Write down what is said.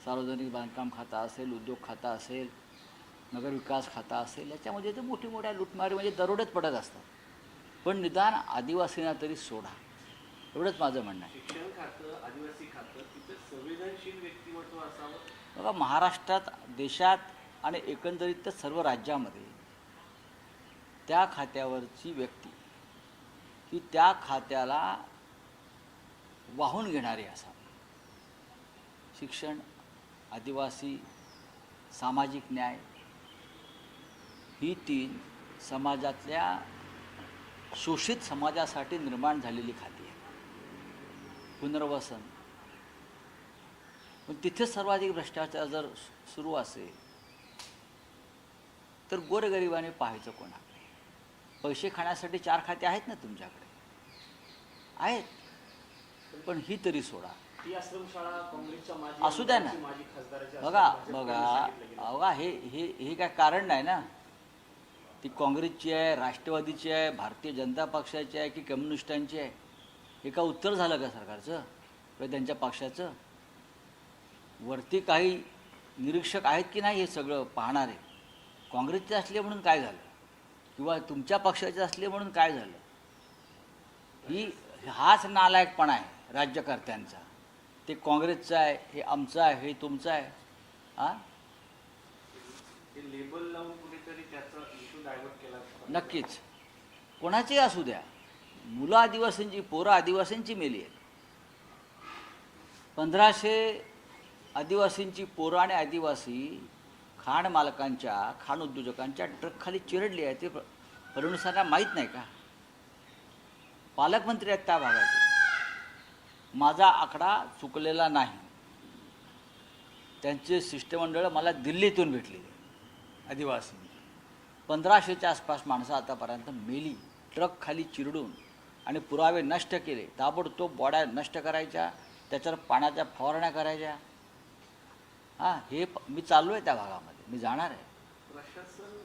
सार्वजनिक बांधकाम खाता असेल, उद्योग खाता असेल, नगरविकास खाता असेल, याच्यामध्ये तर मोठ्या लुटमारी म्हणजे दरोडेच पडत असतात. पण निदान आदिवासींना तरी सोडा, एवढंच माझं म्हणणं आहे. शिक्षण खातं, आदिवासी खातं, तिथं संवेदनशील व्यक्तिमत्व असावं. बघा, महाराष्ट्रात, देशात आणि एकंदरीत सर्व राज्यामध्ये त्या खात्यावरची व्यक्ती ही त्या खात्याला वाहून घेणारी असावी. शिक्षण, आदिवासी, सामाजिक न्याय ही तीन समाजातल्या शोषित समाजासाठी निर्माण झालेली खाती आहेत. पुनर्वसन. पण तिथे सर्वाधिक भ्रष्टाचार जर सुरू असेल तर गोरगरिबाने पाहायचं कोणाकडे? पैसे खाण्यासाठी 4 खाते आहेत ना तुमच्याकडे, आहेत, पण ही तरी सोडा. ती आश्रमशाळा काँग्रेसच्या माजी असू द्या ना. आमदाराची, माजी खासदाराची बघा आश्रमशाळा बघा सांगितलं गेलं. बघा हे हे हे काय कारण नाही ना. ती काँग्रेसची आहे, राष्ट्रवादीची आहे, भारतीय जनता पक्षाची आहे की कम्युनिस्टांची आहे, हे का उत्तर झालं का सरकारचं किंवा त्यांच्या पक्षाचं? वरती काही निरीक्षक आहेत की नाही हे सगळं पाहणारे? काँग्रेसचे असले म्हणून काय झालं, किंवा तुमच्या पक्षाचे असले म्हणून काय झालं? हाच नालायकपणा आहे राज्यकर्त्यांचा. ते काँग्रेसचं आहे, हे आमचं आहे, हे तुमचं आहे. हां, ते लेबल लावून कुठेतरी त्याचा इश्यू डायव्हर्ट केला. नक्कीच. कोणाचेही असू द्या, मुलं आदिवासींची, पोरं आदिवासींची मेली आहेत. 1500 आदिवासींची पोरं आणि आदिवासी खाण मालकांच्या, खाण उद्योजकांच्या ट्रकखाली चिरडली आहे. ते फडणवीसांना माहीत नाही का? पालकमंत्री आहेत त्या भागाचे. माझा आकडा चुकलेला नाही. त्यांचे शिष्टमंडळ मला दिल्लीतून भेटले आदिवासी. 1500च्या आसपास माणसं आतापर्यंत मेली ट्रक खाली चिरडून, आणि पुरावे नष्ट केले. ताबडतोब बॉड्या नष्ट करायच्या, त्याच्यावर पाण्याच्या फवारण्या करायच्या. हां, हे मी चाललो आहे त्या भागामध्ये, मी जाणार आहे. प्रशासन